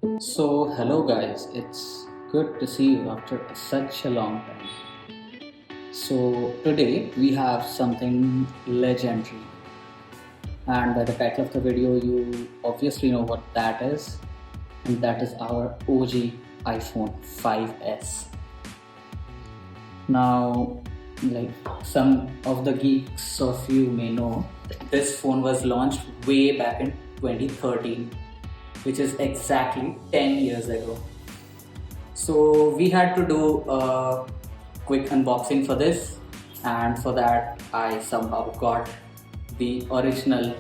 Hello guys, it's good to see you after such a long time. Today we have something legendary, and by the title of the video, you obviously know what that is, and that is our OG iPhone 5S. Now, like some of the geeks of you may know, this phone was launched way back in 2013, which is exactly 10 years ago. So we had to do a quick unboxing for this, and for that I somehow got the original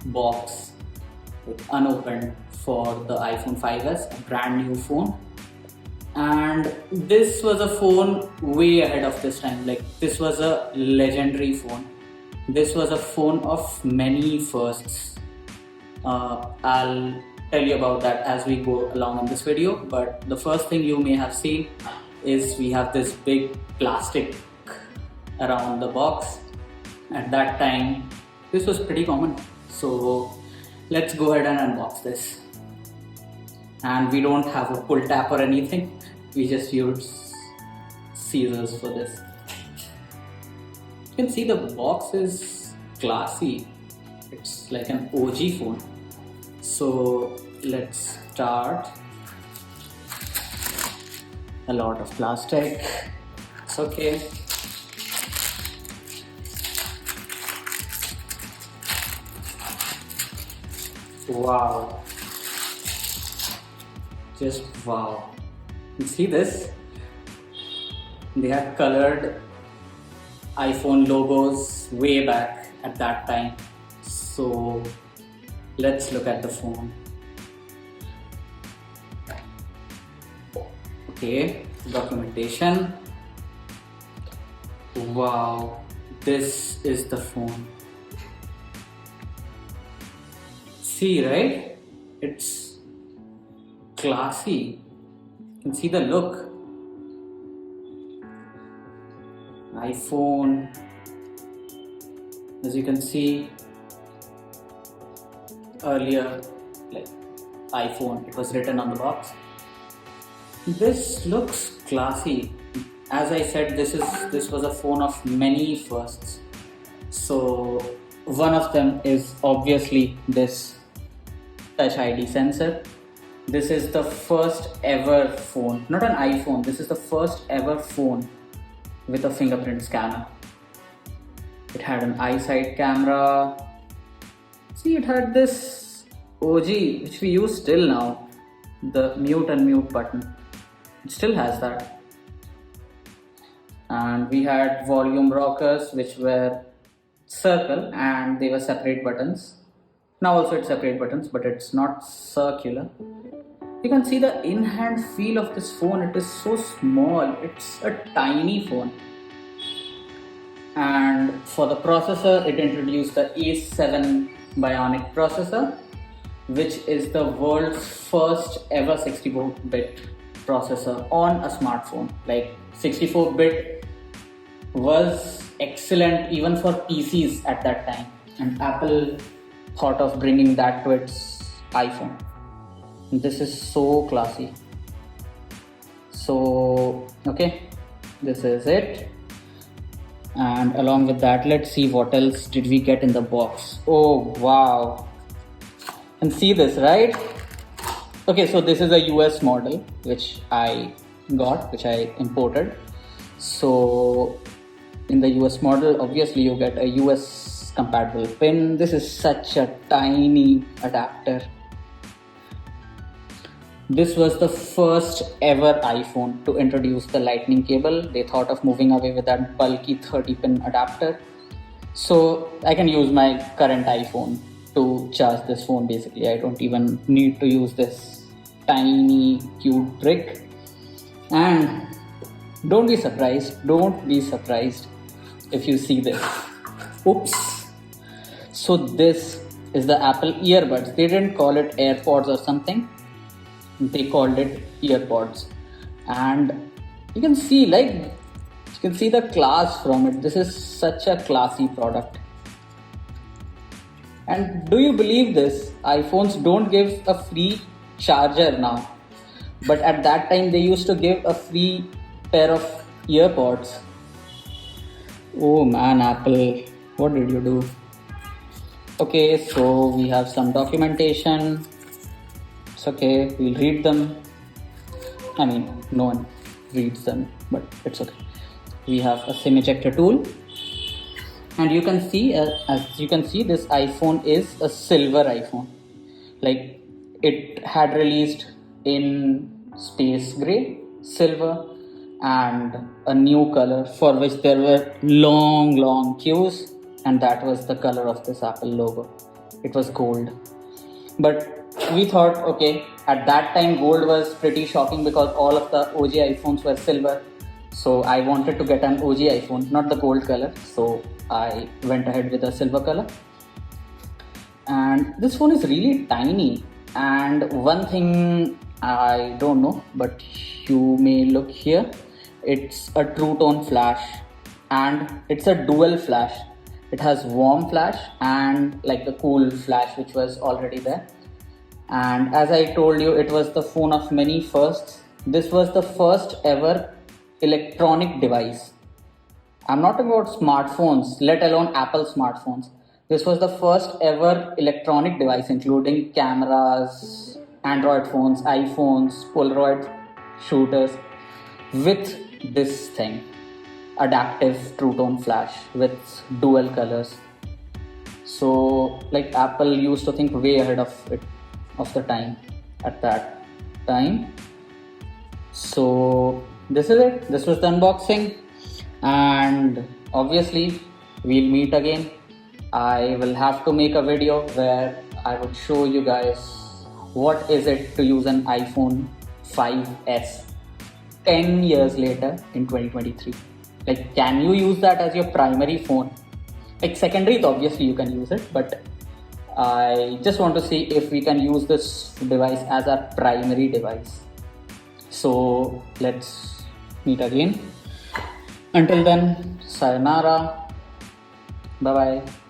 box unopened for the iPhone 5s, a brand new phone. And this was a phone way ahead of this time. Like, this was a legendary phone. This was a phone of many firsts. I'll tell you about that as we go along in this video, but the first thing you may have seen is we have this big plastic around the box. At that time this was pretty common, so let's go ahead and unbox this. And we don't have a pull tab or anything, we just use scissors for this. You can see the box is classy, it's like an OG phone. So let's start. A lot of plastic, it's okay. Wow, just wow. You see this? They had colored iPhone logos way back at that time. So let's look at the phone. Okay, documentation. Wow, this is the phone. See, right? It's classy. You can see the look. iPhone, as you can see earlier, like iPhone, it was written on the box. This looks classy. As I said, this was a phone of many firsts. So one of them is obviously this Touch ID sensor. This is the first ever phone, not an iPhone, this is the first ever phone with a fingerprint scanner. It had an eyesight camera. See, it had this OG, which we use still now, the mute and mute button. It still has that. And we had volume rockers, which were circle and they were separate buttons. Now also it's separate buttons, but it's not circular. You can see the in-hand feel of this phone. It is so small. It's a tiny phone. And for the processor, it introduced the A7 Bionic processor, which is the world's first ever 64-bit processor on a smartphone. Like, 64-bit was excellent even for PCs at that time, and Apple thought of bringing that to its iPhone. This is so classy. So okay, this is it. And along with that, let's see what else did we get in the box. Oh wow, and see this, right? Okay, so this is a US model which I imported. So in the US model, obviously you get a US compatible pin. This is such a tiny adapter. This was the first ever iPhone to introduce the lightning cable. They thought of moving away with that bulky 30-pin adapter. So I can use my current iPhone to charge this phone basically. I don't even need to use this tiny cute brick. And don't be surprised if you see this. Oops. So this is the Apple earbuds. They didn't call it AirPods or something. They called it earpods. And you can see the class from it. This is such a classy product. And do you believe this? iPhones don't give a free charger now. But at that time, they used to give a free pair of earpods. Oh man, Apple, what did you do? Okay, so we have some documentation. It's okay, we'll read them. I mean, no one reads them, but it's okay. We have a SIM ejector tool, and you can see, as you can see, this iPhone is a silver iPhone. Like, it had released in space gray, silver, and a new color for which there were long queues, and that was the color of this Apple logo. It was gold. But we thought, okay, at that time gold was pretty shocking because all of the OG iPhones were silver. So I wanted to get an OG iPhone, not the gold color. So I went ahead with the silver color. And this phone is really tiny. And one thing I don't know, but you may look here, it's a true tone flash, and it's a dual flash. It has warm flash and like the cool flash which was already there. And as I told you, it was the phone of many firsts. This was the first ever electronic device. I'm not talking about smartphones, let alone Apple smartphones. This was the first ever electronic device, including cameras, Android phones, iPhones, Polaroid shooters, with this thing, adaptive true tone flash with dual colors. So, like, Apple used to think way ahead of the time at that time. So this is it. This was the unboxing, and obviously we'll meet again. I will have to make a video where I would show you guys what is it to use an iPhone 5s 10 years later in 2023. Like, can you use that as your primary phone? Like, secondary, obviously you can use it, but I just want to see if we can use this device as our primary device. So let's meet again. Until then, sayonara. Bye bye.